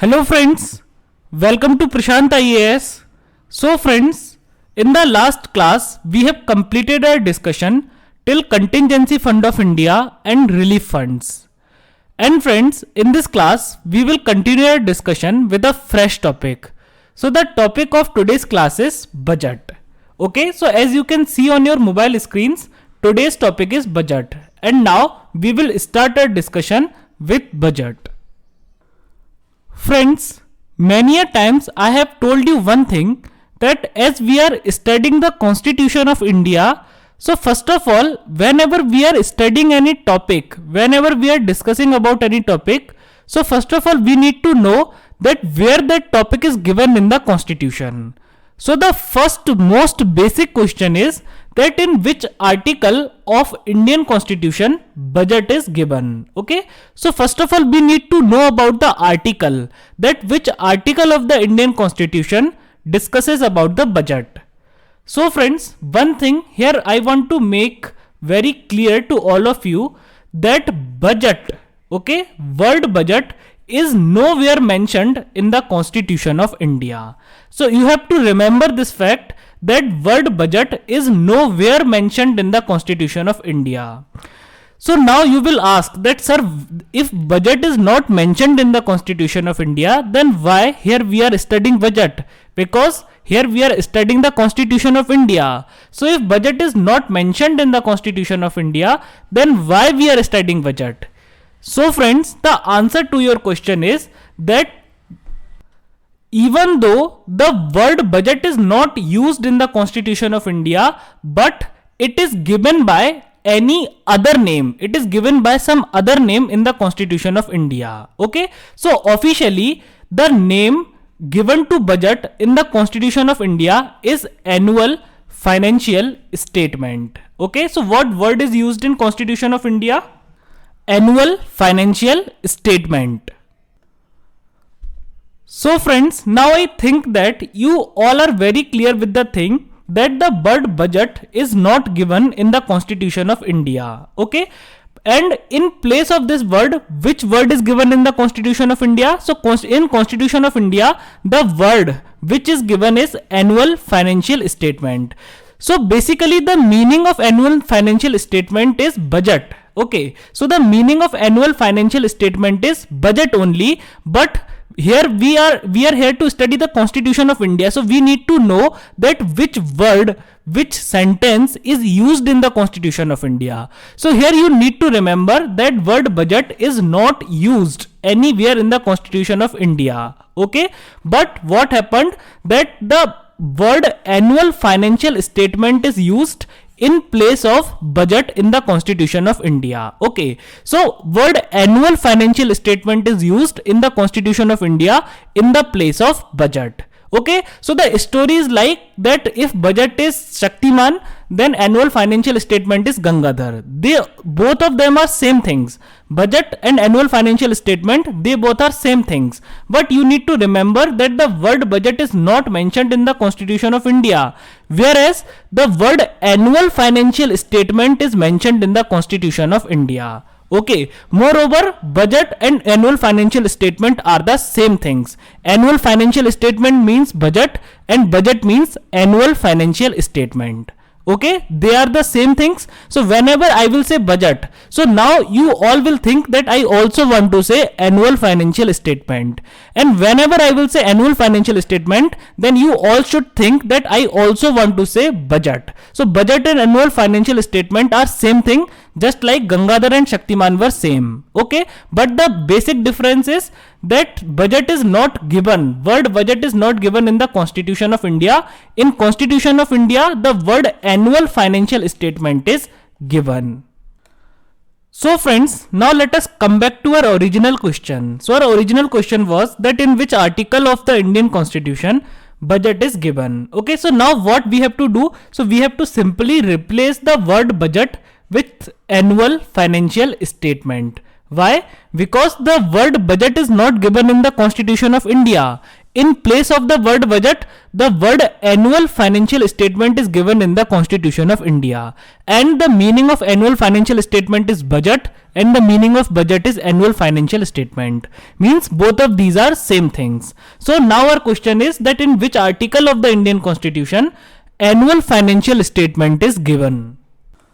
Hello friends, welcome to Prashant IAS. So friends, in the last class we have completed our discussion till Contingency Fund of India and Relief Funds. And friends, in this class we will continue our discussion with a fresh topic. So the topic of today's class is budget. Okay, so as you can see on your mobile screens, today's topic is budget. And now we will start our discussion with budget. Friends, many a times I have told you one thing, that as we are studying the Constitution of India, so first of all, whenever we are studying any topic, whenever we are discussing about any topic, so first of all we need to know that where that topic is given in the Constitution. So the first most basic question is that in which article of Indian Constitution budget is given. Okay, so first of all we need to know about the article, that which article of the Indian Constitution discusses about the budget. So friends, one thing here I want to make very clear to all of you, that budget, okay, word budget is nowhere mentioned in the Constitution of India. So you have to remember this fact, that word budget is nowhere mentioned in the Constitution of India. So now you will ask that, sir, if budget is not mentioned in the Constitution of India, then why here we are studying budget? Because here we are studying the Constitution of India. So if budget is not mentioned in the Constitution of India, then why we are studying budget? So friends, the answer to your question is that even though the word budget is not used in the Constitution of India, but it is given by any other name. It is given by some other name in the Constitution of India. Okay, so officially the name given to budget in the Constitution of India is annual financial statement. Okay, so what word is used in Constitution of India? Annual financial statement. So friends, now I think that you all are very clear with the thing that the word budget is not given in the Constitution of India. Okay, and in place of this word, which word is given in the Constitution of India? So in Constitution of India, the word which is given is annual financial statement. So basically the meaning of annual financial statement is budget. Okay, so the meaning of annual financial statement is budget only, but here we are here to study the Constitution of India, so we need to know that which word, which sentence is used in the Constitution of India. So here you need to remember that word budget is not used anywhere in the Constitution of India. Okay, but what happened, that the word annual financial statement is used in place of budget in the Constitution of India. Okay, so word annual financial statement is used in the Constitution of India in the place of budget. Okay, so the story is like that, if budget is Shaktiman, then annual financial statement is Gangadhar. They both of them are same things. Budget and annual financial statement, they both are same things. But you need to remember that the word budget is not mentioned in the Constitution of India, whereas the word annual financial statement is mentioned in the Constitution of India. Okay, moreover, budget and annual financial statement are the same things. Annual financial statement means budget and budget means annual financial statement. Okay, they are the same things. So whenever I will say budget, so now you all will think that I also want to say annual financial statement, and whenever I will say annual financial statement, then you all should think that I also want to say budget. So budget and annual financial statement are same thing, just like Gangadhar and Shaktiman were same. Okay, but the basic difference is that budget is not given, word budget is not given in the Constitution of India. In Constitution of India, the word annual financial statement is given. So friends, now let us come back to our original question. So our original question was that in which article of the Indian Constitution budget is given. Okay, so now what we have to do? So we have to simply replace the word budget with annual financial statement. Why? Because the word budget is not given in the Constitution of India. in place of the word budget, the word annual financial statement is given in the Constitution of India. And the meaning of annual financial statement is budget, and the meaning of budget is annual financial statement. Means both of these are same things. So now our question is that in which article of the Indian Constitution annual financial statement is given.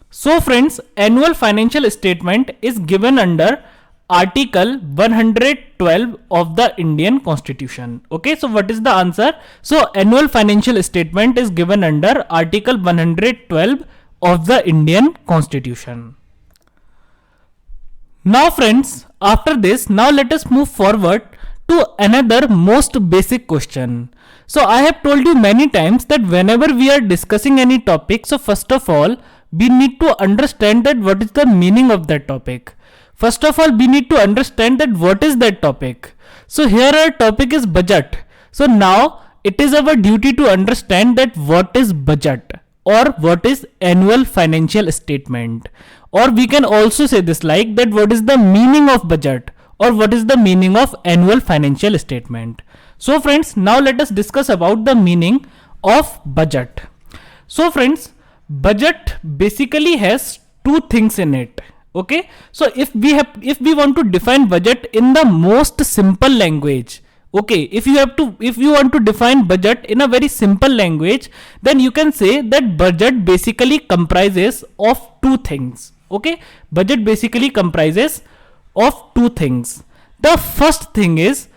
So friends, annual financial statement is given under Article 112 of the Indian Constitution. Okay, so what is the answer? So annual financial statement is given under Article 112 of the Indian Constitution. Now friends, after this, now let us move forward to another most basic question. So I have told you many times that whenever we are discussing any topic, so first of all, we need to understand that what is the meaning of that topic. First of all, we need to understand that what is that topic. So here our topic is budget. So now it is our duty to understand that what is budget or what is annual financial statement. Or we can also say this like that what is the meaning of budget or what is the meaning of annual financial statement. So friends, now let us discuss about the meaning of budget. So friends, budget basically has two things in it. Okay, so if we want to define budget in the most simple language, okay, if you want to define budget in a very simple language, then you can say that budget basically comprises of two things. Okay, budget basically comprises of two things. The first thing is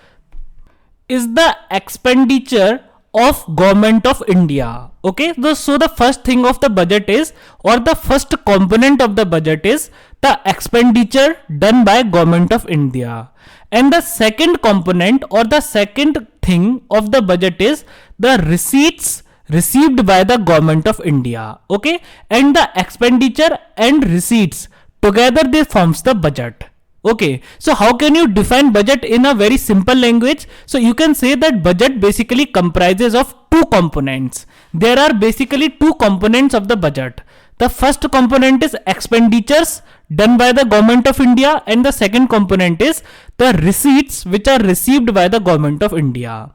the expenditure of Government of India. Okay, so the first thing of the budget is, or the first component of the budget is the expenditure done by Government of India. And the second component or the second thing of the budget is the receipts received by the Government of India. Okay, and the expenditure and receipts together they forms the budget. Okay, so how can you define budget in a very simple language? So you can say that budget basically comprises of two components. There are basically two components of the budget. The first component is expenditures done by the Government of India, and the second component is the receipts which are received by the Government of India.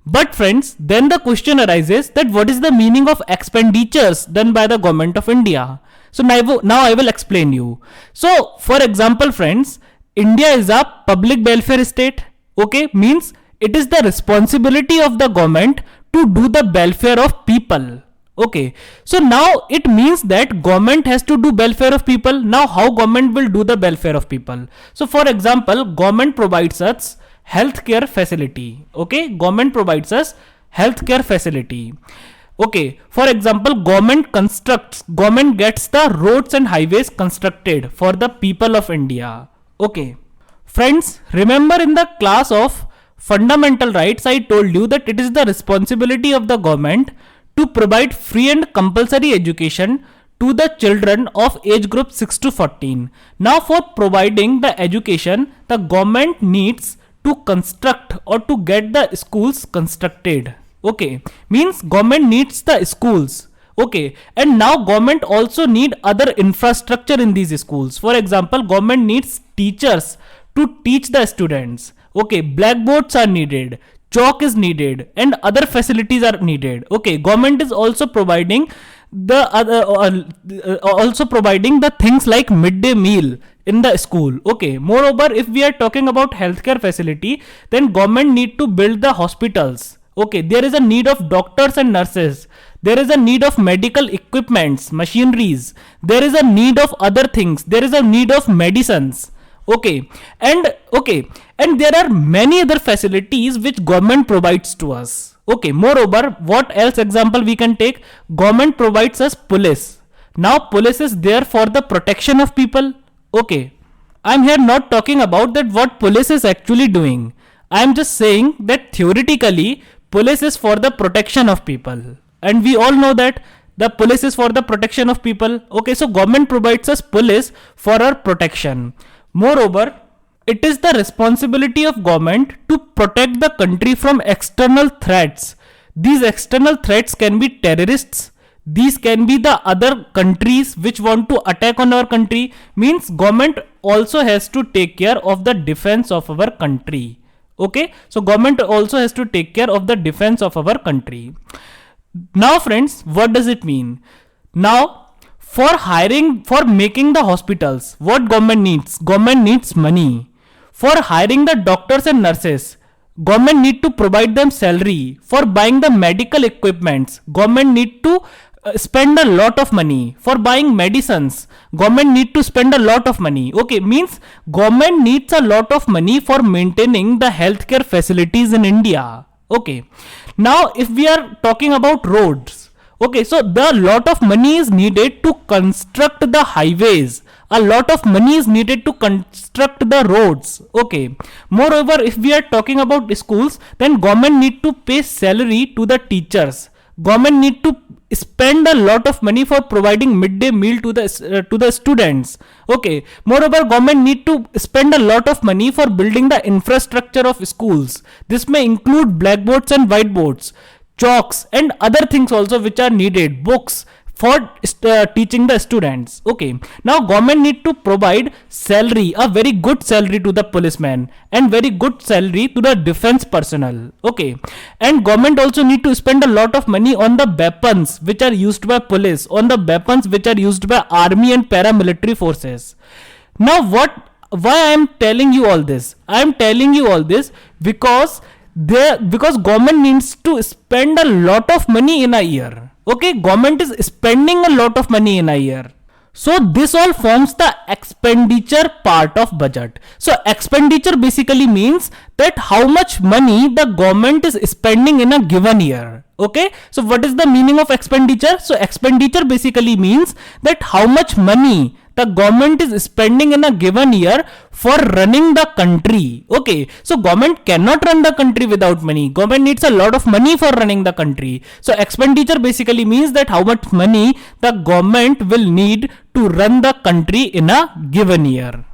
But friends, then the question arises that what is the meaning of expenditures done by the Government of India? So now I will explain you. So for example friends, India is a public welfare state. Okay, means it is the responsibility of the government to do the welfare of people. Okay, so now it means that government has to do welfare of people. Now how government will do the welfare of people? So for example, government provides us healthcare facility. Okay, government provides us healthcare facility. Okay, for example, government gets the roads and highways constructed for the people of India. Okay, friends, remember in the class of fundamental rights, I told you that it is the responsibility of the government to provide free and compulsory education to the children of age group 6 to 14. Now for providing the education, the government needs to construct or to get the schools constructed. Okay, means government needs the schools. Okay, and now government also need other infrastructure in these schools. For example, government needs teachers to teach the students. Okay, blackboards are needed, chalk is needed, and other facilities are needed. Okay, government is also providing the things like midday meal in the school. Okay, moreover, if we are talking about healthcare facility, then government need to build the hospitals. Okay, there is a need of doctors and nurses. There is a need of medical equipments, machineries. There is a need of other things. There is a need of medicines. Okay, and there are many other facilities which government provides to us. Okay, moreover, what else example we can take? Government provides us police. Now police is there for the protection of people. Okay, I'm here not talking about that what police is actually doing. I'm just saying that theoretically police is for the protection of people, and we all know that the police is for the protection of people. Okay, so government provides us police for our protection. Moreover, it is the responsibility of government to protect the country from external threats. These external threats can be terrorists. These can be the other countries which want to attack on our country. Means government also has to take care of the defense of our country. Okay, so government also has to take care of the defense of our country. Now friends, what does it mean? Now, for making the hospitals, what government needs? Government needs money. For hiring the doctors and nurses, government need to provide them salary. For buying the medical equipments, government need to spend a lot of money. For buying medicines, government need to spend a lot of money. Okay, means government needs a lot of money for maintaining the healthcare facilities in India. Okay, now if we are talking about roads, okay, so the lot of money is needed to construct the highways, a lot of money is needed to construct the roads. Okay, moreover, if we are talking about schools, then government need to pay salary to the teachers, government need to spend a lot of money for providing midday meal to the students. Okay, moreover, government need to spend a lot of money for building the infrastructure of schools. This may include blackboards and whiteboards, chalks and other things also which are needed, books for teaching the students. Okay, now government need to provide salary, a very good salary to the policeman and very good salary to the defense personnel. Okay, and government also need to spend a lot of money on the weapons which are used by police, on the weapons which are used by army and paramilitary forces. Now why I am telling you all this? I am telling you all this because government needs to spend a lot of money in a year. Okay, government is spending a lot of money in a year. So this all forms the expenditure part of budget. So expenditure basically means that how much money the government is spending in a given year. Okay, so what is the meaning of expenditure? So expenditure basically means that how much money the government is spending in a given year for running the country. Okay, so government cannot run the country without money. Government needs a lot of money for running the country. So expenditure basically means that how much money the government will need to run the country in a given year.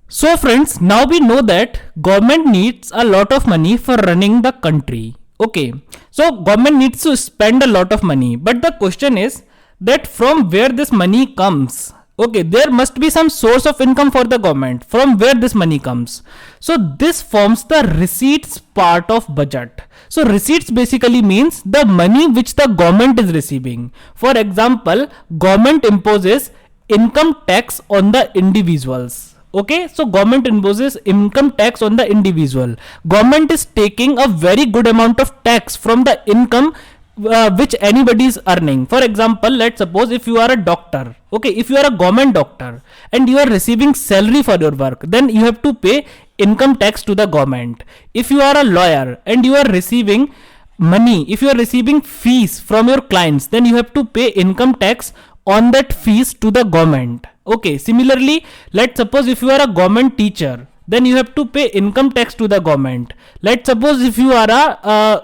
So friends, now we know that government needs a lot of money for running the country. Okay, so government needs to spend a lot of money, but the question is that from where this money comes. Okay, there must be some source of income for the government, from where this money comes. So this forms the receipts part of budget. So receipts basically means the money which the government is receiving. For example, government imposes income tax on the individuals. Okay, so government imposes income tax on the individual. Government is taking a very good amount of tax from the income which anybody is earning. For example, let's suppose if you are a doctor, okay, if you are a government doctor and you are receiving salary for your work, then you have to pay income tax to the government. If you are a lawyer and you are receiving money, if you are receiving fees from your clients, then you have to pay income tax on that fees to the government. Okay, similarly, let's suppose if you are a government teacher, then you have to pay income tax to the government. Let's suppose if you are a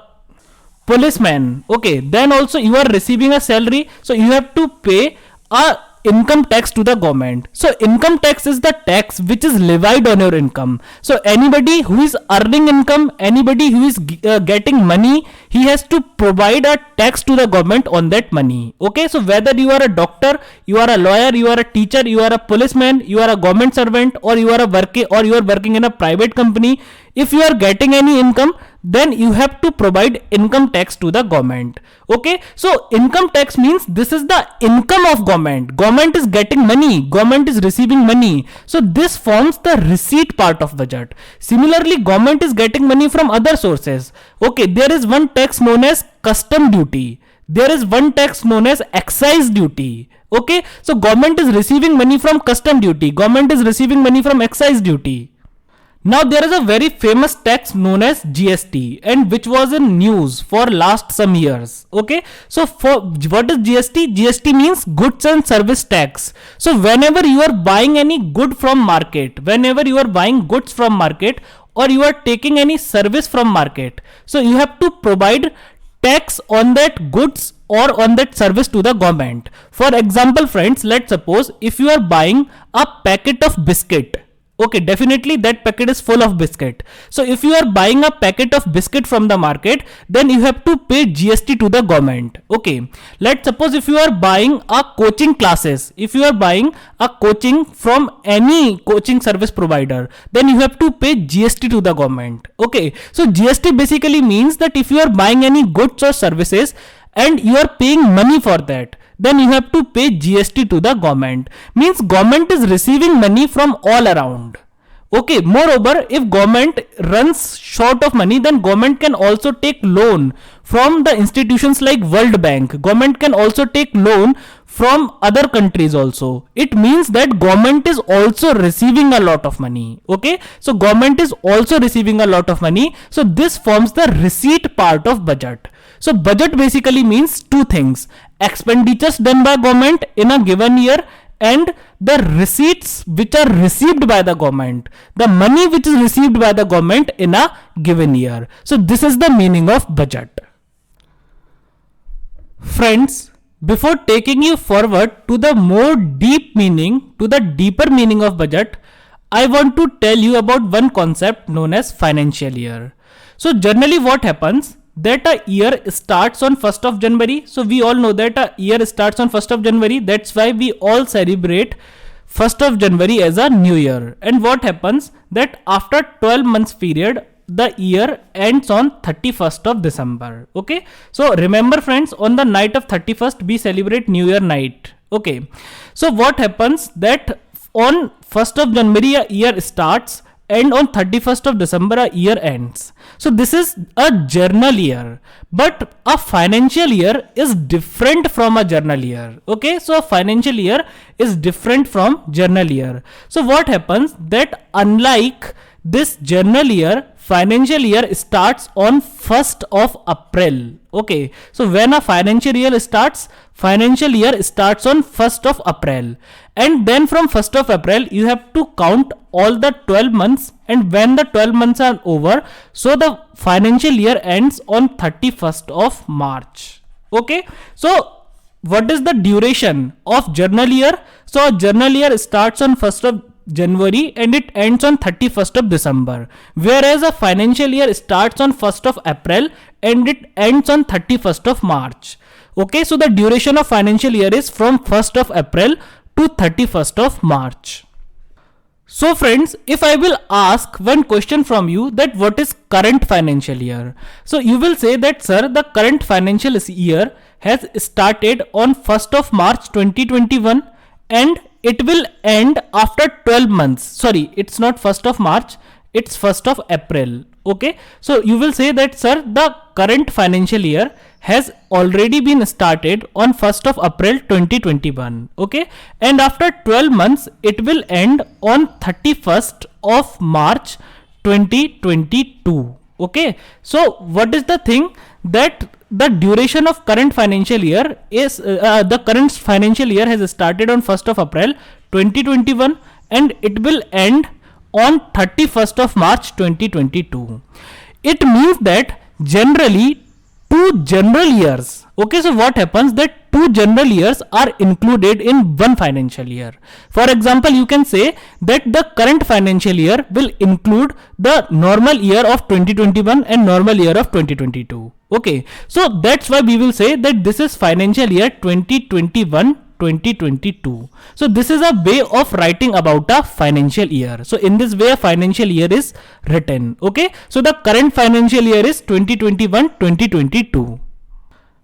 policeman, okay, then also you are receiving a salary, so you have to pay a income tax to the government. So income tax is the tax which is levied on your income. So anybody who is earning income, anybody who is getting money, he has to provide a tax to the government on that money. Okay, so whether you are a doctor, you are a lawyer, you are a teacher, you are a policeman, you are a government servant, or you are working in a private company, if you are getting any income, then you have to provide income tax to the government. Okay, so income tax means this is the income of government. Government is getting money, government is receiving money. So this forms the receipt part of budget. Similarly, government is getting money from other sources. Okay, there is one tax known as custom duty. There is one tax known as excise duty. Okay, so government is receiving money from custom duty, government is receiving money from excise duty. Now there is a very famous tax known as GST, and which was in news for last some years. Okay, so for what is GST? GST means goods and service tax. So whenever you are buying any good from market, whenever you are buying goods from market, or you are taking any service from market, so you have to provide tax on that goods or on that service to the government. For example, friends, let's suppose if you are buying a packet of biscuit, Okay, definitely that packet is full of biscuit. So if you are buying a packet of biscuit from the market, then you have to pay GST to the government. Okay, let's suppose if you are buying a coaching classes, if you are buying a coaching from any coaching service provider, then you have to pay GST to the government. Okay, so GST basically means that if you are buying any goods or services and you are paying money for that, then you have to pay GST to the government. Means government is receiving money from all around. Okay, moreover, if government runs short of money, then government can also take loan from the institutions like World Bank. Government can also take loan from other countries also. It means that government is also receiving a lot of money. Okay, so government is also receiving a lot of money. So this forms the receipt part of budget. So budget basically means two things: expenditures done by government in a given year and the receipts which are received by the government, the money which is received by the government in a given year. So this is the meaning of budget. Friends, before taking you forward to the more deep meaning, to the deeper meaning of budget, I want to tell you about one concept known as financial year. So generally what happens, that a year starts on 1st of January. So we all know that a year starts on 1st of January. That's why we all celebrate 1st of January as a new year. And what happens, that after 12 months period, the year ends on 31st of December. Okay, so remember friends, on the night of 31st we celebrate New Year night. Okay, so what happens, that on 1st of January a year starts and on 31st of December a year ends. So this is a journal year, but a financial year is different from a journal year. Okay, so a financial year is different from journal year. So what happens, that unlike this journal year, financial year starts on 1st of April. Okay, so when a financial year starts on 1st of April, and then from 1st of April you have to count all the 12 months, and when the 12 months are over, so the financial year ends on 31st of March. Okay, so what is the duration of journal year? So a journal year starts on 1st of January and it ends on 31st of December, whereas a financial year starts on 1st of April and it ends on 31st of March. Okay, so the duration of financial year is from 1st of April to 31st of March. So friends, if I will ask one question from you, that what is current financial year? So you will say that sir, the current financial year has started on 1st of March 2021 and it will end after 12 months. Sorry, it's not 1st of March, it's 1st of April. Okay, so you will say that sir, the current financial year has already been started on 1st of April 2021. Okay, and after 12 months it will end on 31st of March 2022. Okay, so what is the thing, that the duration of current financial year is the current financial year has started on 1st of April 2021 and it will end on 31st of March 2022. It means that generally two general years. Okay, so what happens, that two general years are included in one financial year. For example, you can say that the current financial year will include the normal year of 2021 and normal year of 2022. Okay, so that's why we will say that this is financial year 2021-2022. So this is a way of writing about a financial year. So in this way a financial year is written. Okay, so the current financial year is 2021-2022.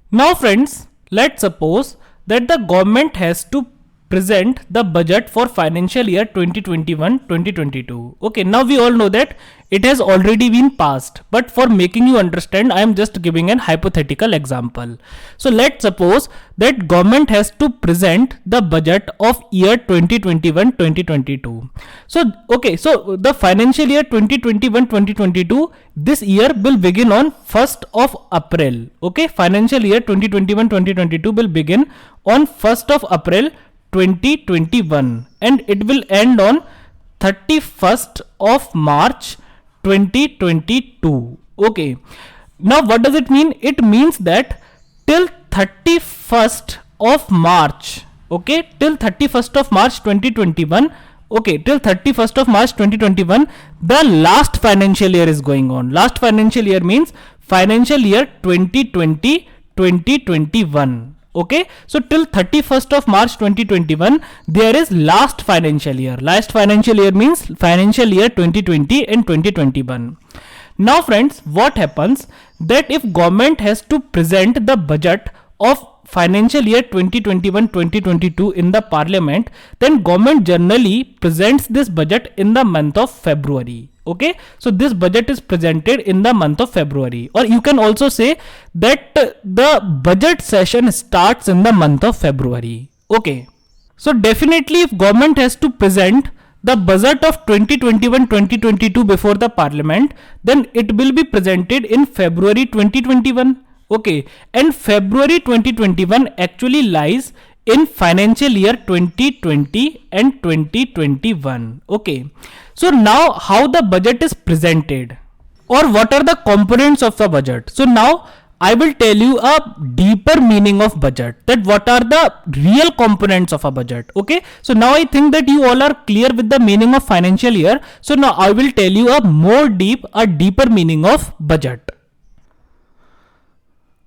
Now friends, let's suppose that the government has to present the budget for financial year 2021-2022. Okay, now we all know that it has already been passed, but for making you understand, I am just giving an hypothetical example. So let's suppose that government has to present the budget of year 2021-2022. So okay, so the financial year 2021-2022, this year will begin on 1st of April. Okay, financial year 2021-2022 will begin on 1st of April 2021 and it will end on 31st of March 2022. Okay, now what does it mean? It means that till 31st of March, okay, till 31st of March 2021, Okay, till 31st of March 2021, the last financial year is going on. Last financial year means financial year 2020-2021. Okay, so till 31st of March 2021, there is last financial year. Last financial year means financial year 2020 and 2021. Now friends, what happens that if government has to present the budget of financial year 2021-2022 in the parliament, then government generally presents this budget in the month of February. Okay, so this budget is presented in the month of February, or you can also say that the budget session starts in the month of February. Okay, so definitely if government has to present the budget of 2021-2022 before the parliament, then it will be presented in February 2021. Okay, and February 2021 actually lies in financial year 2020 and 2021. Okay, so now how the budget is presented, or what are the components of the budget? So now I will tell you a deeper meaning of budget, that what are the real components of a budget. Okay, so now I think that you all are clear with the meaning of financial year. So now I will tell you a deeper meaning of budget.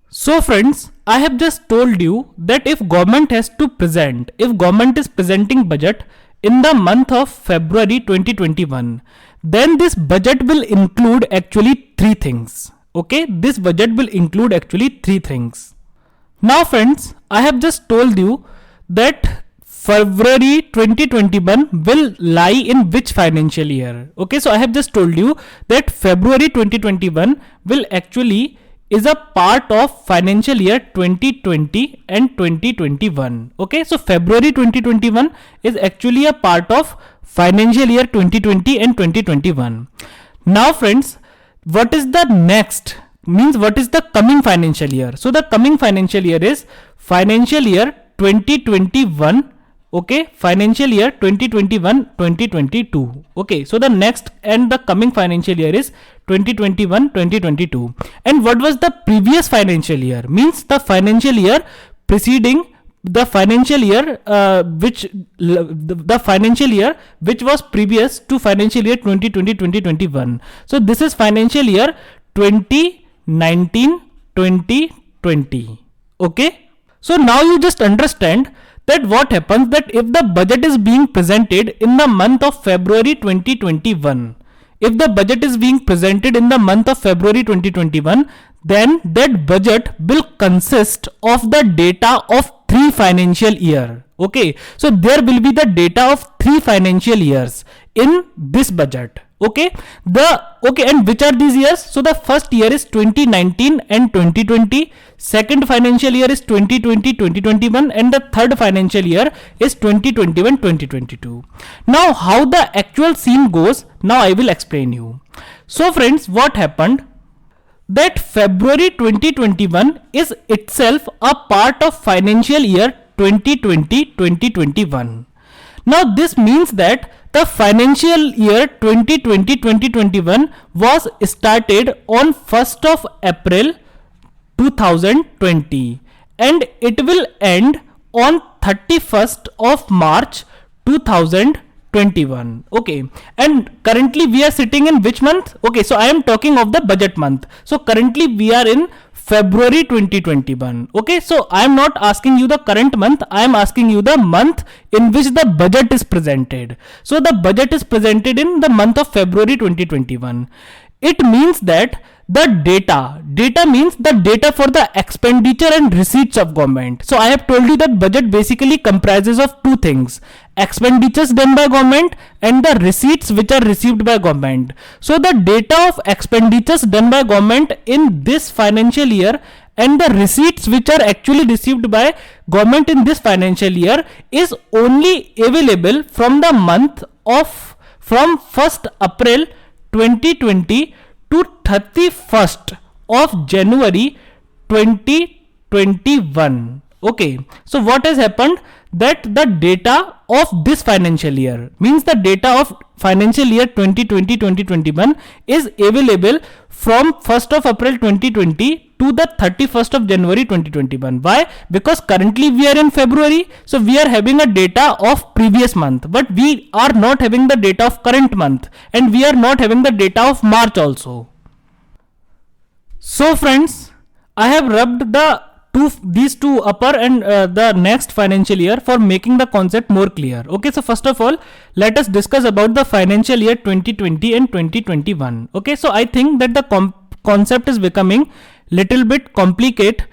So friends, I have just told you that if government is presenting budget in the month of February 2021, then this budget will include actually three things. Okay, this budget will include actually three things. Now friends, I have just told you that February 2021 will lie in which financial year. Okay, so I have just told you that February 2021 will actually is a part of financial year 2020 and 2021. Okay, so February 2021 is actually a part of financial year 2020 and 2021. Now friends, what is the next? Means what is the coming financial year? So the coming financial year is financial year 2021. Okay, financial year 2021-2022. Okay, so the next and the coming financial year is 2021-2022. And what was the previous financial year? Means the financial year preceding the financial year the financial year which was previous to financial year 2020-2021. So this is financial year 2019-2020. Okay, so now you just understand that what happens that if the budget is being presented in the month of February 2021, if the budget is being presented in the month of February 2021, then that budget will consist of the data of 3 financial year. Okay, so there will be the data of 3 financial years in this budget. Okay, and which are these years? So the first year is 2019 and 2020, second financial year is 2020-2021, and the third financial year is 2021-2022. Now how the actual scene goes, now I will explain you. So friends, what happened that February 2021 is itself a part of financial year 2020-2021. Now this means that the financial year 2020-2021 was started on 1st of April 2020 and it will end on 31st of March 2021. Okay, and currently we are sitting in which month? Okay, so I am talking of the budget month. So currently we are in February 2021. Okay, so I am not asking you the current month, I am asking you the month in which the budget is presented. So the budget is presented in the month of February 2021. It means that the data means the data for the expenditure and receipts of government. So I have told you that budget basically comprises of two things: expenditures done by government and the receipts which are received by government. So the data of expenditures done by government in this financial year and the receipts which are actually received by government in this financial year is only available from the month of from 1st April 2020 to 31st of January 2021. Okay, so what has happened that the data of this financial year means the data of financial year 2020-2021 is available from 1st of April 2020 to the 31st of January 2021. Why? Because currently we are in February, so we are having a data of previous month, but we are not having the data of current month, and we are not having the data of March also. So friends, I have rubbed these two upper and the next financial year for making the concept more clear. Okay, so first of all, let us discuss about the financial year 2020 and 2021. Okay, so I think that the concept is becoming little bit complicated.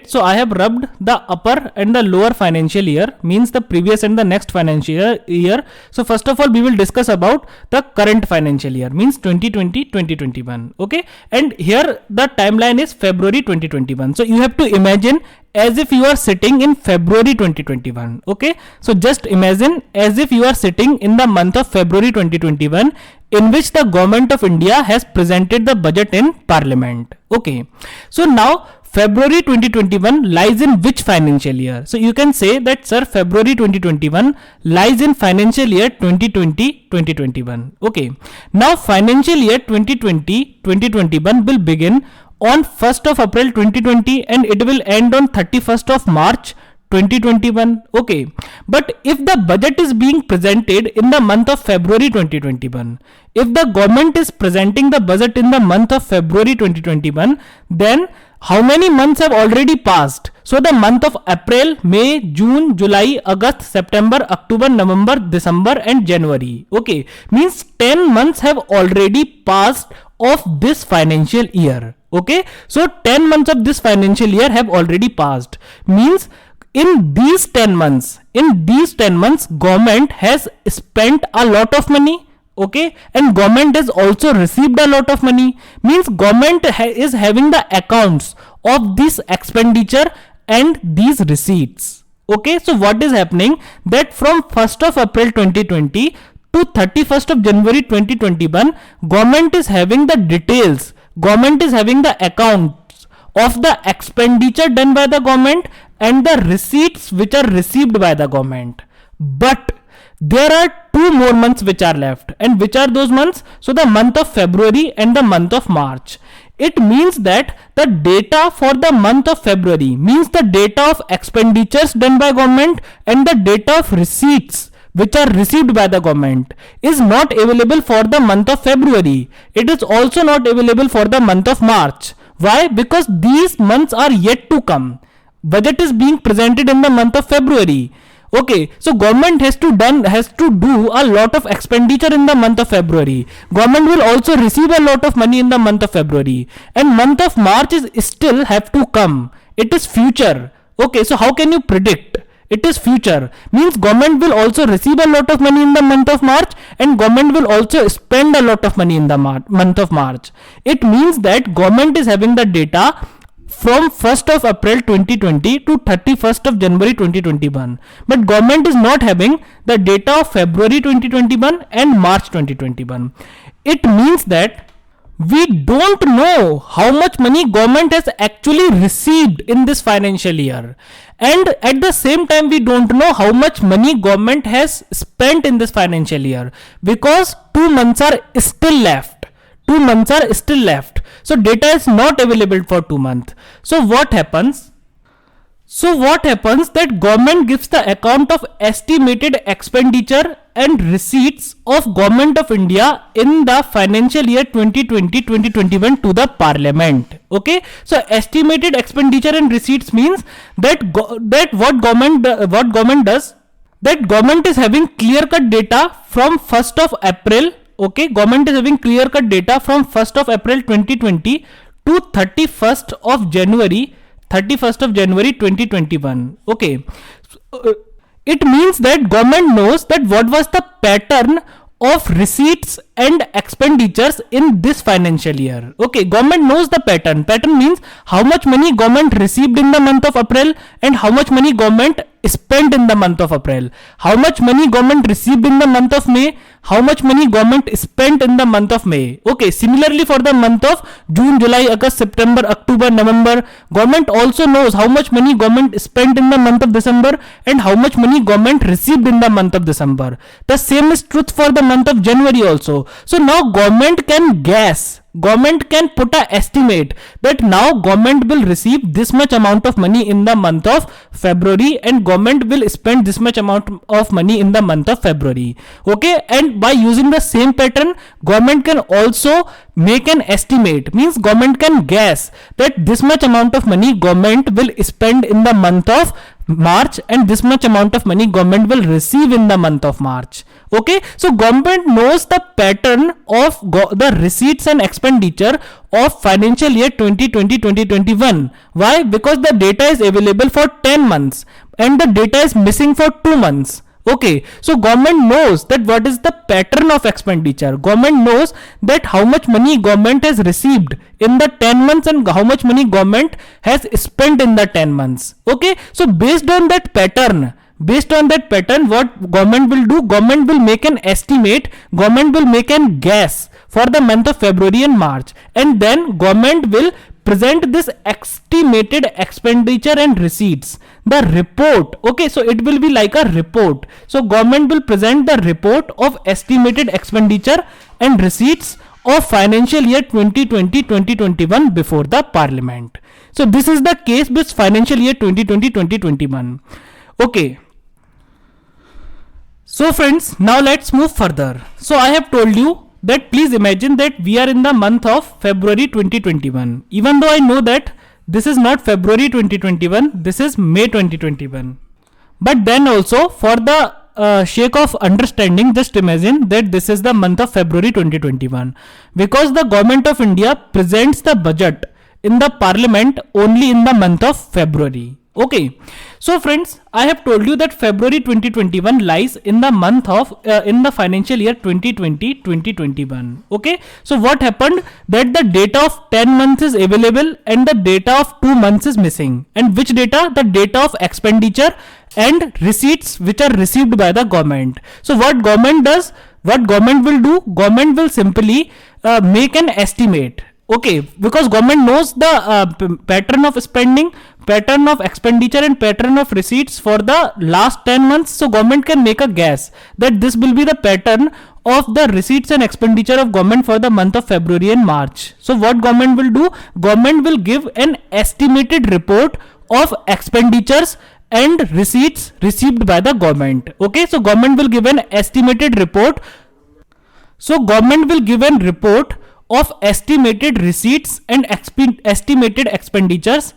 So I have rubbed the upper and the lower financial year, means the previous and the next financial year. So first of all, we will discuss about the current financial year, means 2020-2021. Okay, and here the timeline is February 2021. So you have to imagine as if you are sitting in February 2021. Okay, so just imagine as if you are sitting in the month of February 2021, in which the government of India has presented the budget in parliament. Okay, so now February 2021 lies in which financial year? So you can say that, sir, February 2021 lies in financial year 2020-2021. Okay, now financial year 2020-2021 will begin on 1st of April 2020 and it will end on 31st of March 2021. Okay, but if the budget is being presented in the month of February 2021, if the government is presenting the budget in the month of February 2021, then how many months have already passed? So the month of April, May, June, July, August, September, October, November, December and January. Okay, means 10 months have already passed of this financial year. Okay, so 10 months of this financial year have already passed, means in these 10 months, government has spent a lot of money. Okay, and government has also received a lot of money, means government is having the accounts of this expenditure and these receipts. Okay, so what is happening, that from 1st of April 2020 to 31st of January 2021, government is having the details, government is having the accounts of the expenditure done by the government and the receipts which are received by the government. But there are 2 more months which are left, and which are those months? So the month of February and the month of March. It means that the data for the month of February, means the data of expenditures done by government and the data of receipts which are received by the government, is not available for the month of February. It is also not available for the month of March. Why? Because these months are yet to come. Budget is being presented in the month of February. Okay, so government has to do a lot of expenditure in the month of February. Government will also receive a lot of money in the month of February, and month of March is still have to come. It is future. Okay, so how can you predict? It is future, means government will also receive a lot of money in the month of March, and government will also spend a lot of money in the month of March. It means that government is having the data from 1st of April 2020 to 31st of January 2021, but government is not having the data of February 2021 and March 2021. It means that we don't know how much money government has actually received in this financial year, and at the same time we don't know how much money government has spent in this financial year, because 2 months are still left. 2 months are still left. So data is not available for 2 months. So what happens? That government gives the account of estimated expenditure and receipts of Government of India in the financial year 2020-2021 to the Parliament. Okay, so estimated expenditure and receipts means that what government does, that government is having clear-cut data from 1st of April. Okay, government is having clear-cut data from 1st of April 2020 to 31st of January 2021. Okay, it means that government knows that what was the pattern of receipts and expenditures in this financial year. Okay, government knows the pattern. Pattern means how much money government received in the month of April and how much money government spent in the month of April, how much money government received in the month of May, how much money government spent in the month of May. Okay, similarly for the month of June, July, August, September, October, November, government also knows how much money government spent in the month of December and how much money government received in the month of December. The same is truth for the month of January also. So now government can guess, government can put a estimate that now government will receive this much amount of money in the month of February and government will spend this much amount of money in the month of February. Okay, and by using the same pattern, government can also make an estimate, means government can guess that this much amount of money government will spend in the month of March and this much amount of money government will receive in the month of March. Okay, so government knows the pattern of the receipts and expenditure of financial year 2020-2021. Why? Because the data is available for 10 months and the data is missing for 2 months. Okay, so government knows that what is the pattern of expenditure. Government knows that how much money government has received in the 10 months and how much money government has spent in the 10 months. Okay, so based on that pattern, what government will do, government will make an estimate, government will make an guess for the month of February and March, and then government will present this estimated expenditure and receipts, the report. Okay, so it will be like a report. So government will present the report of estimated expenditure and receipts of financial year 2020-2021 before the parliament. So this is the case with financial year 2020-2021. Okay, so friends, now let's move further. So I have told you that please imagine that we are in the month of February 2021. Even though I know that this is not February 2021, this is May 2021. But then also for the sake of understanding, just imagine that this is the month of February 2021. Because the government of India presents the budget in the parliament only in the month of February. Okay, so friends, I have told you that February 2021 lies in the month of in the financial year 2020-2021. Okay, so what happened that the data of 10 months is available and the data of 2 months is missing. And which data? The data of expenditure and receipts which are received by the government. So what government does? What government will do? Government will simply make an estimate. Okay, because government knows the pattern of spending, pattern of expenditure and pattern of receipts for the last 10 months. So government can make a guess that this will be the pattern of the receipts and expenditure of government for the month of February and March. So what government will do? Government will give an estimated report of expenditures and receipts received by the government. Okay, so government will give an estimated report. So government will give a report of estimated receipts and estimated expenditures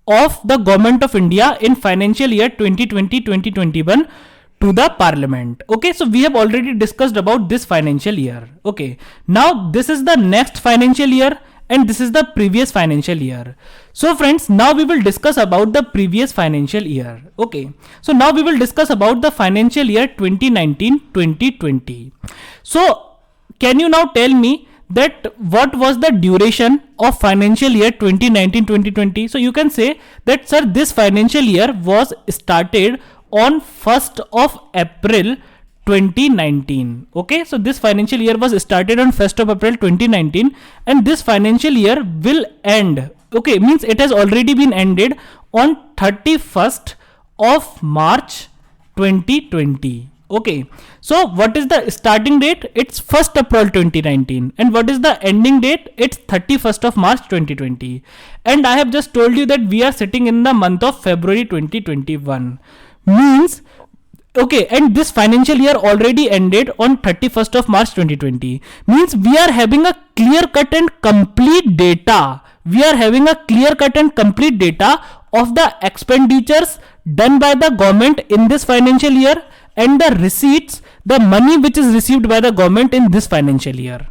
of the government of India in financial year 2020-2021 to the parliament. Okay, so we have already discussed about this financial year. Okay, now this is the next financial year and this is the previous financial year. So friends, now we will discuss about the previous financial year. Okay, so now we will discuss about the financial year 2019-2020. So can you now tell me that what was the duration of financial year 2019-2020? So you can say that, sir, this financial year was started on 1st of April 2019. Okay, so this financial year was started on 1st of April 2019 and this financial year will end. Okay, means it has already been ended on 31st of March 2020. Okay, so what is the starting date? It's 1st April 2019. And what is the ending date? It's 31st of March 2020. And I have just told you that we are sitting in the month of February 2021. Means, okay, and this financial year already ended on 31st of March 2020. Means we are having a clear cut and complete data. We are having a clear cut and complete data of the expenditures done by the government in this financial year and the receipts, the money which is received by the government in this financial year.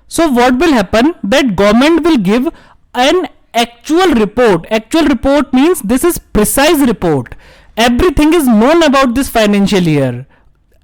So what will happen? That government will give an actual report. Actual report means this is precise report. Everything is known about this financial year.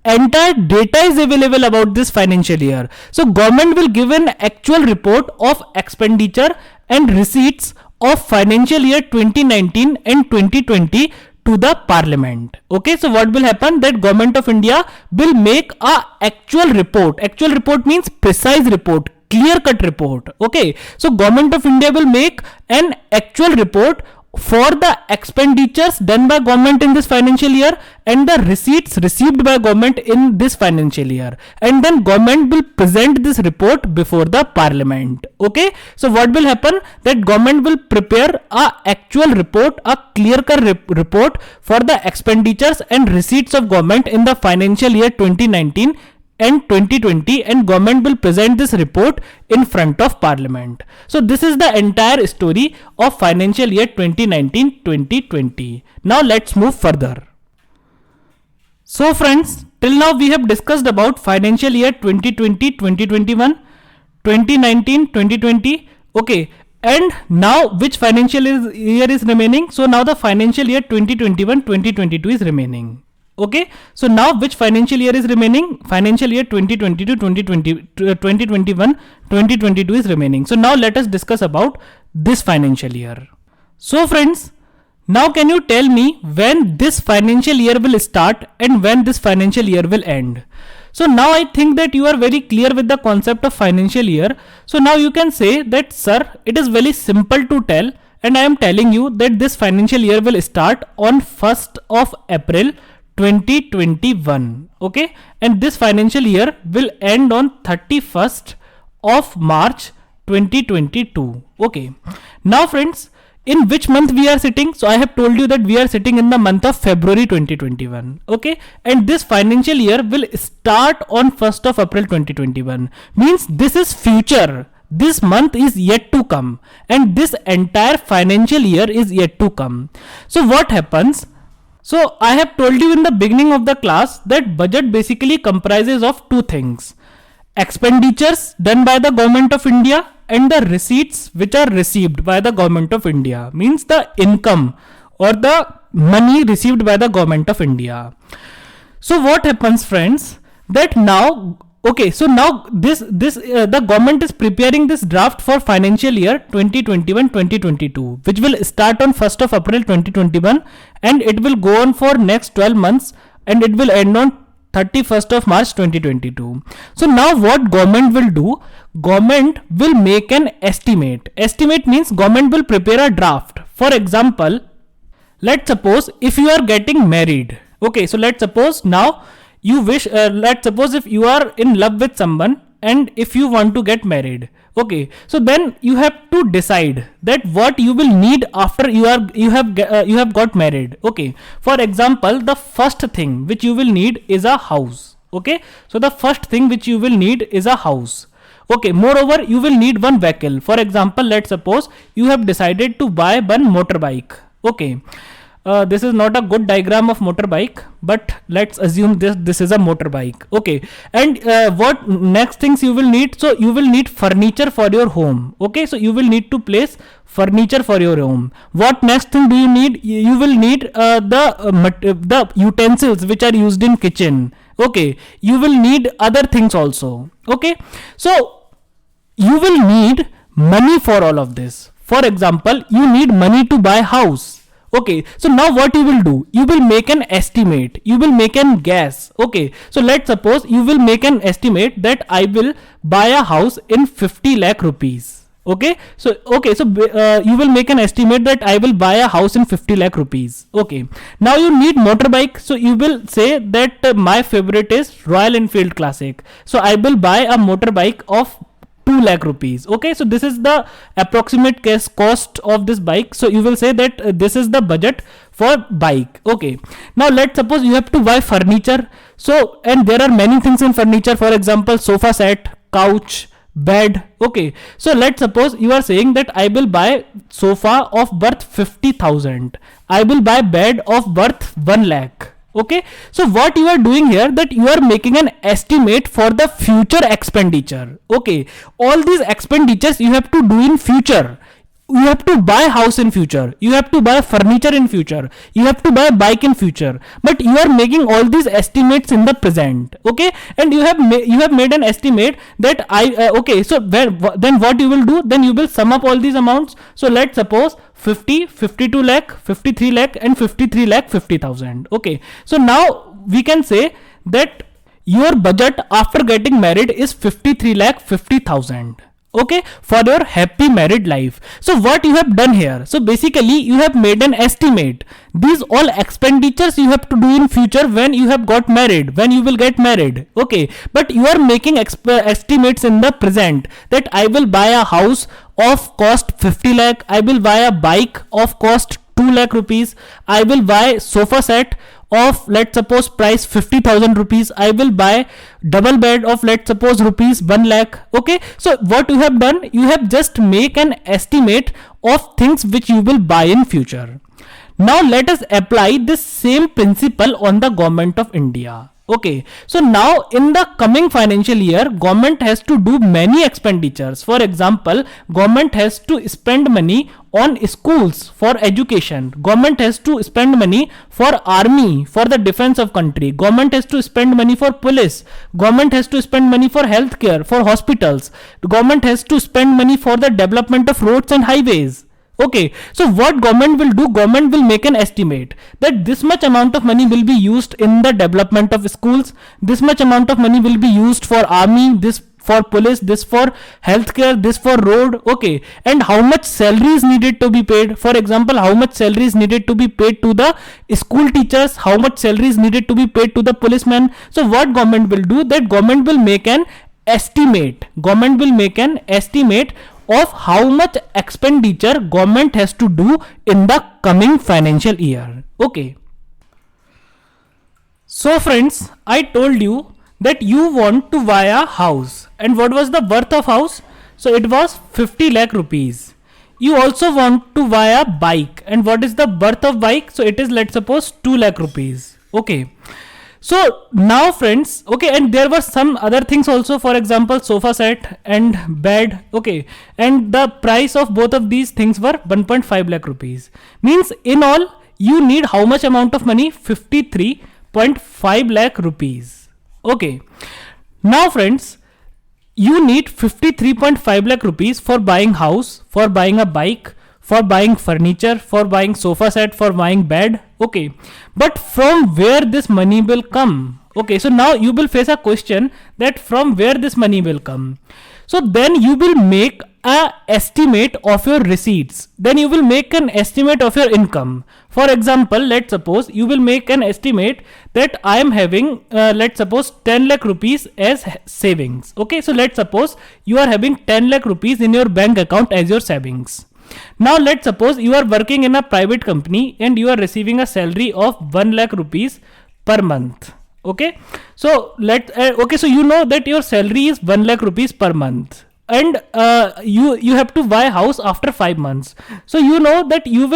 Entire data is available about this financial year. So government will give an actual report of expenditure and receipts of financial year 2019 and 2020 to the parliament. Okay, so what will happen? That government of India will make a actual report. Actual report means precise report, clear cut report. Okay, so government of India will make an actual report for the expenditures done by government in this financial year and the receipts received by government in this financial year, and then government will present this report before the parliament. Okay, so what will happen, that government will prepare a actual report, a clear cut report for the expenditures and receipts of government in the financial year 2019 and 2020, and government will present this report in front of parliament. So this is the entire story of financial year 2019-2020. Now let's move further. So friends, till now we have discussed about financial year 2020-2021, 2019-2020. Okay, and now which financial year is remaining? So now the financial year 2021-2022 is remaining. Okay, so now which financial year is remaining? Financial year 2020 to 2021 2022 is remaining. So now let us discuss about this financial year. So friends, now can you tell me when this financial year will start and when this financial year will end? So now I think that you are very clear with the concept of financial year. So now you can say that, sir, it is very simple to tell, and I am telling you that this financial year will start on 1st of April 2021. Okay, and this financial year will end on 31st of March 2022. Okay, now friends, in which month we are sitting? So I have told you that we are sitting in the month of February 2021. Okay, and this financial year will start on 1st of April 2021. Means this is future. This month is yet to come, and this entire financial year is yet to come. So what happens? So I have told you in the beginning of the class that budget basically comprises of two things: expenditures done by the government of India and the receipts which are received by the government of India. Means the income or the money received by the government of India. So what happens, friends, that now, okay, so now the government is preparing this draft for financial year 2021-2022, which will start on 1st of April 2021, and it will go on for next 12 months, and it will end on 31st of March 2022. So now what government will do? Government will make an estimate. Estimate means government will prepare a draft. For example, let's suppose if you are getting married. Okay, so let's suppose now you wish, let's suppose if you are in love with someone and if you want to get married. Okay, so then you have to decide that what you will need after you have got married. Okay, for example, the first thing which you will need is a house. Okay, so the first thing which you will need is a house. Okay, moreover, you will need one vehicle. For example, let's suppose you have decided to buy one motorbike. Okay, this is not a good diagram of motorbike, but let's assume this is a motorbike. Okay, and what next things you will need? So you will need furniture for your home. Okay, so you will need to place furniture for your home. What next thing do you need? You will need the utensils which are used in kitchen. Okay, you will need other things also. Okay, so you will need money for all of this. For example, you need money to buy house. Okay, so now what you will do? You will make an estimate. You will make an guess. Okay, so let's suppose you will make an estimate that I will buy a house in 50 lakh rupees. Okay, so you will make an estimate that I will buy a house in 50 lakh rupees. Okay, now you need motorbike. So you will say that my favorite is Royal Enfield Classic. So I will buy a motorbike of 2 lakh rupees. Okay, so this is the approximate cost of this bike. So you will say that this is the budget for bike. Okay, now let's suppose you have to buy furniture. So, and there are many things in furniture. For example, sofa set, couch, bed. Okay, so let's suppose you are saying that I will buy sofa of worth 50,000. I will buy bed of worth 1 lakh. Okay, so what you are doing here, that you are making an estimate for the future expenditure. Okay, all these expenditures you have to do in future. You have to buy house in future, you have to buy furniture in future, you have to buy bike in future, but you are making all these estimates in the present. Okay, and you have made an estimate that okay, so then what you will do, then you will sum up all these amounts. So let's suppose 50, 52 lakh, 53 lakh and 53 lakh 50,000. Okay, so now we can say that your budget after getting married is 53 lakh 50,000. okay, for your happy married life. So what you have done here, so basically you have made an estimate. These all expenditures you have to do in future when you have got married, when you will get married, okay, but you are making estimates in the present, that I will buy a house of cost 50 lakh, I will buy a bike of cost 2 lakh rupees, I will buy sofa set of, let's suppose, price 50,000 rupees, I will buy double bed of, let's suppose, rupees 1 lakh, okay. So what you have done, you have just make an estimate of things which you will buy in future. Now let us apply this same principle on the government of India. Okay, so now in the coming financial year, government has to do many expenditures. For example, government has to spend money on schools for education. Government has to spend money for army, for the defense of country. Government has to spend money for police. Government has to spend money for healthcare, for hospitals. Government has to spend money for the development of roads and highways. Okay, so what government will do, government will make an estimate that this much amount of money will be used in the development of schools, this much amount of money will be used for army, this for police, this for healthcare, this for road, okay, and how much salary is needed to be paid. For example, how much salary is needed to be paid to the school teachers, how much salary is needed to be paid to the policemen. So what government will do, that government will make an estimate, government will make an estimate of how much expenditure government has to do in the coming financial year. Okay, so friends, I told you that you want to buy a house, and what was the worth of house? So it was 50 lakh rupees. You also want to buy a bike, and what is the worth of bike? So it is, let's suppose, 2 lakh rupees. Okay, so now friends, okay, and there were some other things also, for example, sofa set and bed, okay, and the price of both of these things were 1.5 lakh rupees. Means in all, you need how much amount of money? 53.5 lakh rupees. Okay, now friends, you need 53.5 lakh rupees for buying house, for buying a bike, for buying furniture, for buying sofa set, for buying bed, okay, but from where this money will come? Okay, so now you will face a question that from where this money will come. So then you will make a estimate of your receipts, then you will make an estimate of your income. For example, let's suppose you will make an estimate that I am having let's suppose 10 lakh rupees as savings. Okay, so let's suppose you are having 10 lakh rupees in your bank account as your savings. Now let's suppose you are working in a private company and you are receiving a salary of 1 lakh rupees per month. Okay, so okay, so you know that your salary is 1 lakh rupees per month, and you have to buy a house after 5 months. So you know that you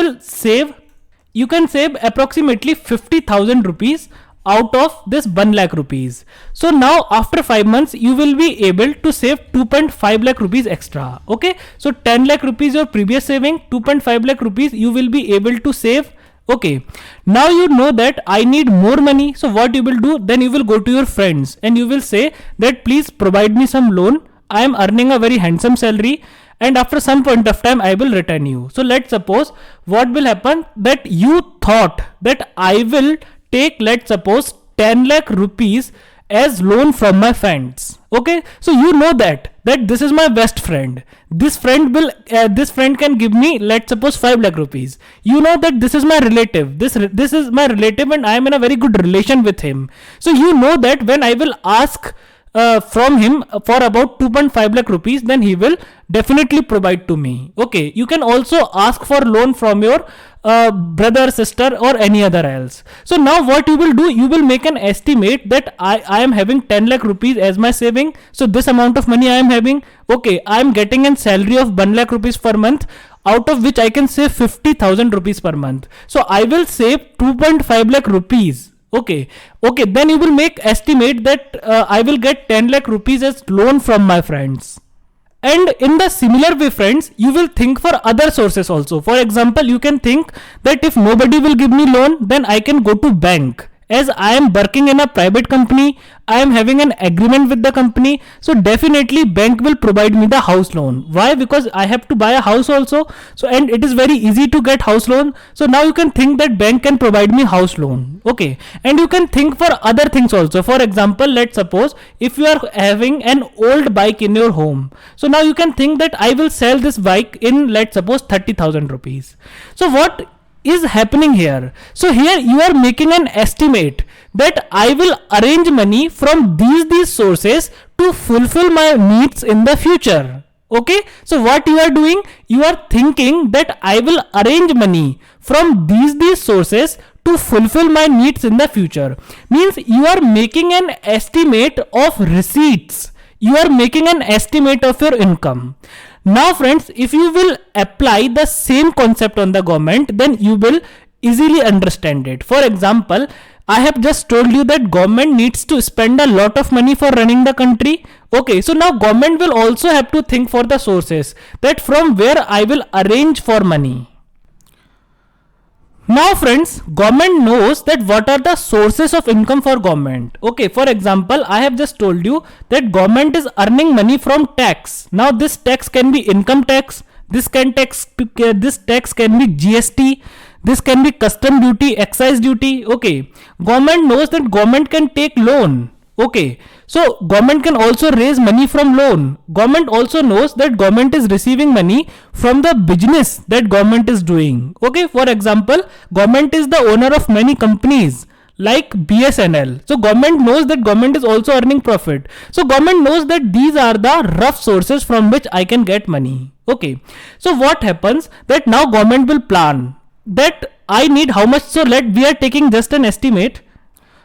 can save approximately 50,000 rupees out of this 1 lakh rupees. So now after 5 months you will be able to save 2.5 lakh rupees extra. Okay, so 10 lakh rupees your previous saving, 2.5 lakh rupees you will be able to save. Okay, now you know that I need more money. So what you will do, then you will go to your friends and you will say that please provide me some loan, I am earning a very handsome salary, and after some point of time I will return you. So let's suppose what will happen, that you thought that I will take, let's suppose, 10 lakh rupees as loan from my friends. Okay, so you know that this is my best friend, this friend can give me, let's suppose, 5 lakh rupees. You know that this is my relative, this is my relative and I am in a very good relation with him. So you know that when I will ask from him for about 2.5 lakh rupees, then he will definitely provide to me. Okay, you can also ask for loan from your brother, sister, or any other else. So now what you will do, you will make an estimate that I am having 10 lakh rupees as my saving. So this amount of money I am having. Okay, I am getting a salary of 1 lakh rupees per month, out of which I can save 50,000 rupees per month. So I will save 2.5 lakh rupees. Okay, then you will make estimate that I will get 10 lakh rupees as loan from my friends. And in the similar way, friends, you will think for other sources also. For example, you can think that if nobody will give me loan, then I can go to bank as I am working in a private company, I am having an agreement with the company, so definitely bank will provide me the house loan. Why? Because I have to buy a house also, so and it is very easy to get house loan. So now you can think that bank can provide me house loan. Okay, and you can think for other things also. For example, let's suppose if you are having an old bike in your home, so now you can think that I will sell this bike in, let's suppose, 30,000 rupees. So what is happening here? So here you are making an estimate that I will arrange money from these sources to fulfill my needs in the future. Okay, so what you are doing, you are thinking that I will arrange money from these sources to fulfill my needs in the future. Means you are making an estimate of receipts, you are making an estimate of your income. Now friends, if you will apply the same concept on the government, then you will easily understand it. For example, I have just told you that government needs to spend a lot of money for running the country. Okay, so now government will also have to think for the sources, that from where I will arrange for money. Now friends, government knows that what are the sources of income for government. Okay, for example, I have just told you that government is earning money from tax. Now this tax can be income tax, this tax can be GST, this can be custom duty, excise duty. Okay, government knows that government can take loan. Okay, so government can also raise money from loan. Government also knows that government is receiving money from the business that government is doing. Okay, for example, government is the owner of many companies like BSNL. So government knows that government is also earning profit. So government knows that these are the rough sources from which I can get money. Okay, so what happens, that now government will plan that I need how much. So we are taking just an estimate.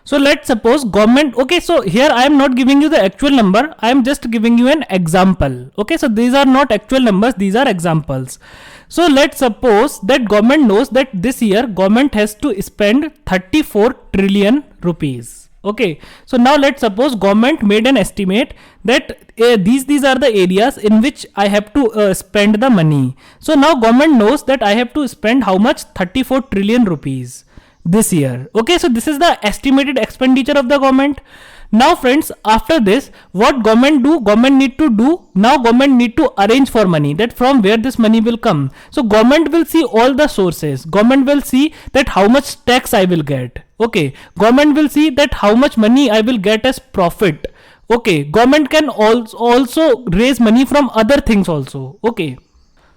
So let's suppose government, okay, so here I am not giving you the actual number, I am just giving you an example. Okay, so these are not actual numbers, these are examples. So let's suppose that government knows that this year government has to spend 34 trillion rupees. Okay, so now let's suppose government made an estimate that these are the areas in which I have to spend the money. So now government knows that I have to spend how much, 34 trillion rupees this year. Okay, so this is the estimated expenditure of the government. Now friends, after this, what government do? Government need to do, now government need to arrange for money, that from where this money will come. So government will see all the sources. Government will see that how much tax I will get. Okay, government will see that how much money I will get as profit. Okay, government can also raise money from other things also. Okay,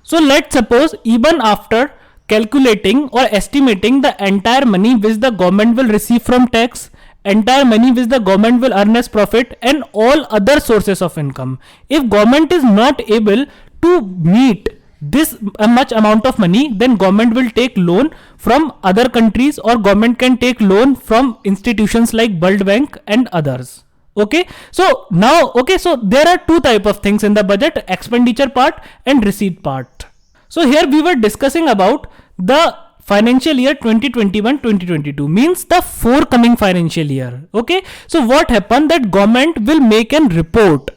so let's suppose even after calculating or estimating the entire money which the government will receive from tax, entire money which the government will earn as profit, and all other sources of income, if government is not able to meet this much amount of money, then government will take loan from other countries, or government can take loan from institutions like World Bank and others. Okay, so now, okay, so there are two type of things in the budget: expenditure part and receipt part. So here we were discussing about the financial year 2021-2022, means the forthcoming financial year. Okay, so what happened, that government will make an report.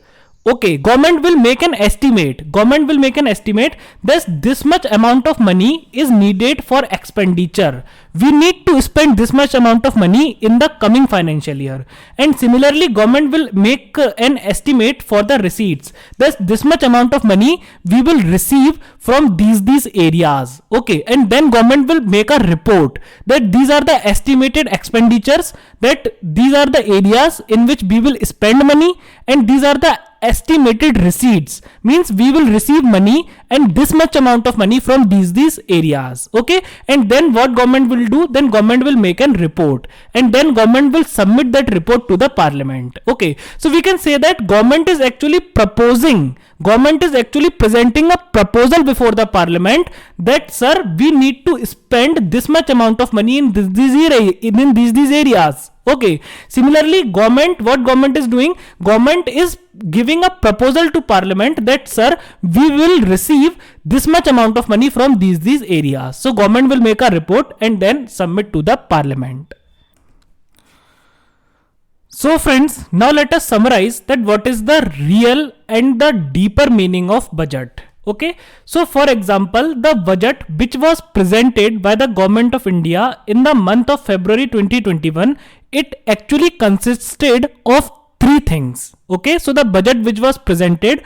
Okay, government will make an estimate. Government will make an estimate that this much amount of money is needed for expenditure. We need to spend this much amount of money in the coming financial year. And similarly, government will make an estimate for the receipts. Thus, this much amount of money we will receive from these areas. Okay, and then government will make a report that these are the estimated expenditures, that these are the areas in which we will spend money, and these are the estimated receipts, means we will receive money and this much amount of money from these areas. Okay, and then what government will do, then government will make an report, and then government will submit that report to the parliament. Okay, so we can say that government is actually presenting a proposal before the parliament that, sir, we need to spend this much amount of money in these areas. Okay, similarly, what government is doing, government is giving a proposal to parliament that, sir, we will receive this much amount of money from these areas. So government will make a report and then submit to the parliament. So friends, now let us summarize that what is the real and the deeper meaning of budget. Okay, so for example, the budget which was presented by the government of India in the month of February 2021 it actually consisted of three things. Okay, so the budget which was presented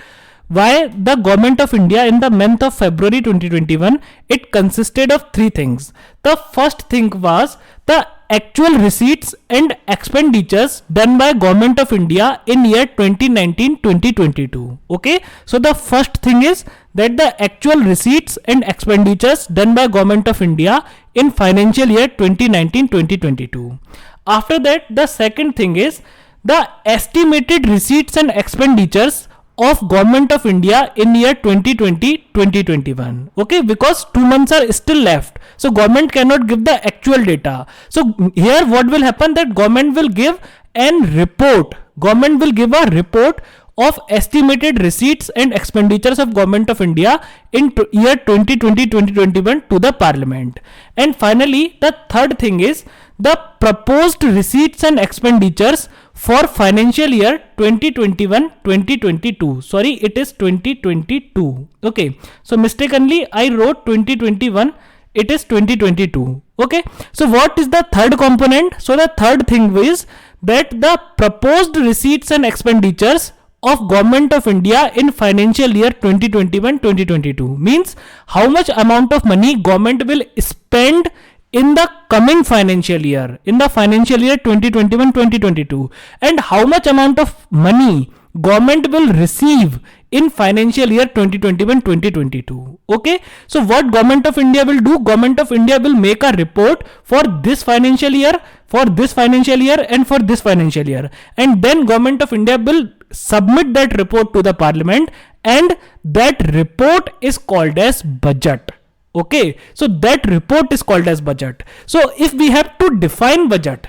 by the government of India in the month of February 2021, it consisted of three things. The first thing was the actual receipts and expenditures done by government of India in year 2019-2022. Okay, so the first thing is that the actual receipts and expenditures done by government of India in financial year 2019-2022. After that, the second thing is the estimated receipts and expenditures of government of India in year 2020-2021. Okay, because 2 months are still left, so government cannot give the actual data. So here what will happen, that government will give an report. Government will give a report of estimated receipts and expenditures of government of India in year 2020-2021 to the parliament. And finally, the third thing is the proposed receipts and expenditures for financial year 2021-2022. Sorry, it is 2022. Okay, so mistakenly I wrote 2021, it is 2022. Okay, so what is the third component? So the third thing is that the proposed receipts and expenditures of government of India in financial year 2021-2022 means how much amount of money government will spend in the coming financial year, in the financial year 2021-2022, and how much amount of money government will receive in financial year 2021-2022. Okay, so what government of India will do? Government of India will make a report for this financial year, for this financial year, and for this financial year, and then government of India will submit that report to the parliament, and that report is called as budget. Okay, so that report is called as budget. So if we have to define budget,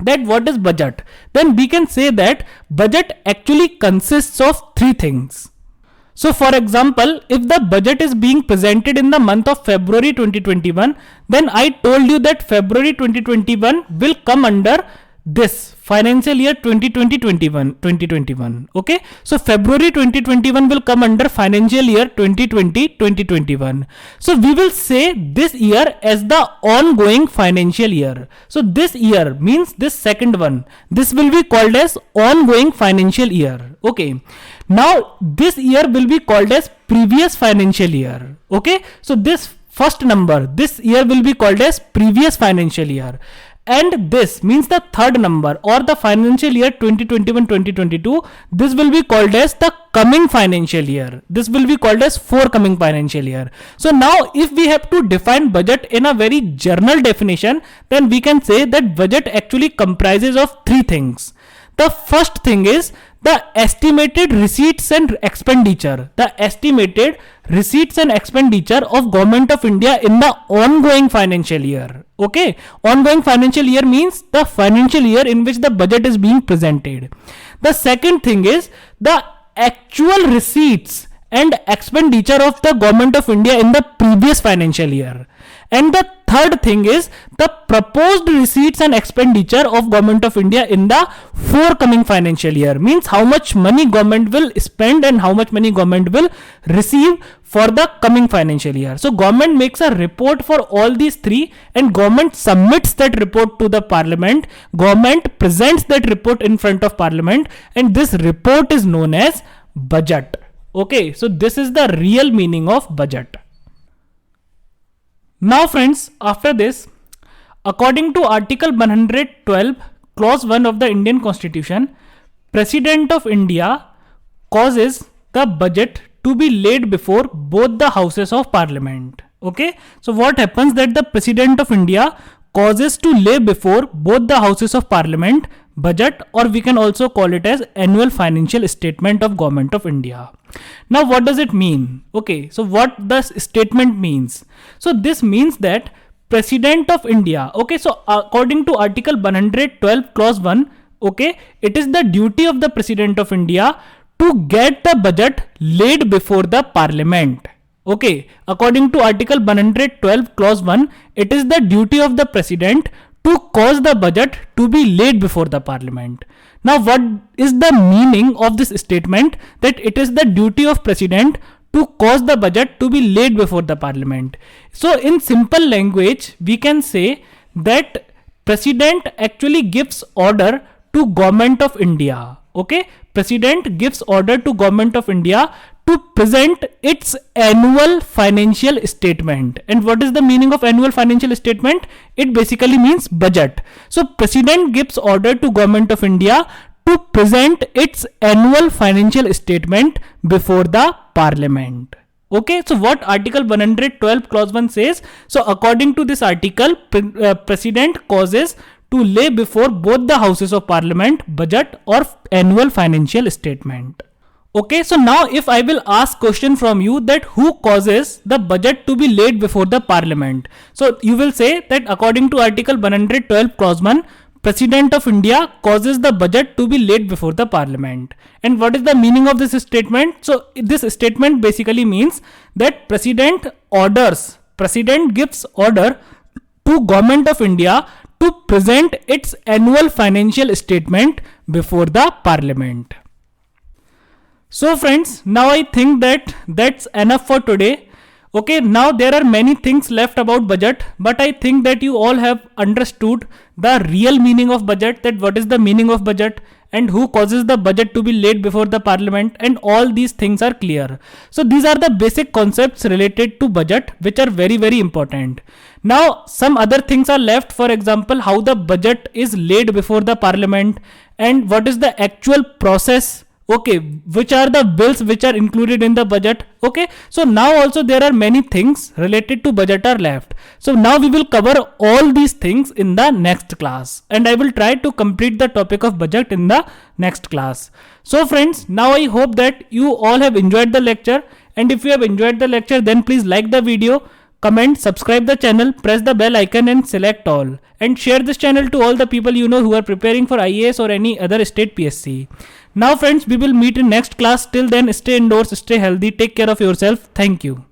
that what is budget, then we can say that budget actually consists of three things. So for example, if the budget is being presented in the month of February 2021, then I told you that February 2021 will come under this financial year 2020-2021. Okay, so February 2021 will come under financial year 2020-2021. So we will say this year as the ongoing financial year. So this year means this second one, this will be called as ongoing financial year. Okay, now this year will be called as previous financial year. Okay, so this first number, this year will be called as previous financial year. And this means the third number, or the financial year 2021-2022, this will be called as the coming financial year. This will be called as forthcoming financial year. So now if we have to define budget in a very general definition, then we can say that budget actually comprises of three things. The first thing is the estimated receipts and expenditure. The estimated receipts and expenditure of government of India in the ongoing financial year. Okay, ongoing financial year means the financial year in which the budget is being presented. The second thing is the actual receipts and expenditure of the government of India in the previous financial year. And the third thing is the proposed receipts and expenditure of government of India in the forthcoming financial year, means how much money government will spend and how much money government will receive for the coming financial year. So government makes a report for all these three, and government submits that report to the parliament. Government presents that report in front of parliament, and this report is known as budget. Okay, so this is the real meaning of budget. Now friends, after this, according to Article 112, Clause 1 of the Indian Constitution, President of India causes the budget to be laid before both the houses of parliament. Okay, so what happens that the President of India causes to lay before both the houses of parliament budget, or we can also call it as annual financial statement of government of India. Now what does it mean? Okay, so what this statement means? So this means that President of India, okay, so according to Article 112 Clause 1, okay, it is the duty of the President of India to get the budget laid before the parliament. Okay, according to Article 112 Clause 1, it is the duty of the President to cause the budget to be laid before the parliament. Now what is the meaning of this statement, that it is the duty of President to cause the budget to be laid before the parliament? So in simple language, we can say that president actually gives order to government of India. Okay, president gives order to government of India to present its annual financial statement. And what is the meaning of annual financial statement? It basically means budget. So president gives order to government of India to present its annual financial statement before the parliament. Okay, so what article 112 clause 1 says? So according to this article, president causes to lay before both the houses of parliament budget or annual financial statement. Okay, so now if I will ask question from you that who causes the budget to be laid before the parliament, so you will say that according to article 112 clause 1, president of India causes the budget to be laid before the parliament. And what is the meaning of this statement? So this statement basically means that president gives order to government of India to present its annual financial statement before the parliament. So friends, now I think that that's enough for today. Okay, now there are many things left about budget, but I think that you all have understood the real meaning of budget, that what is the meaning of budget and who causes the budget to be laid before the parliament, and all these things are clear. So these are the basic concepts related to budget which are very, very important. Now some other things are left, for example, how the budget is laid before the parliament and what is the actual process. Okay, which are the bills which are included in the budget. Okay, so now also there are many things related to budget are left. So now we will cover all these things in the next class, and I will try to complete the topic of budget in the next class. So friends, now I hope that you all have enjoyed the lecture, and if you have enjoyed the lecture, then please like the video, comment, subscribe the channel, press the bell icon and select all, and share this channel to all the people you know who are preparing for IAS or any other state PSC. Now friends, we will meet in next class. Till then, stay indoors, stay healthy, take care of yourself. Thank you.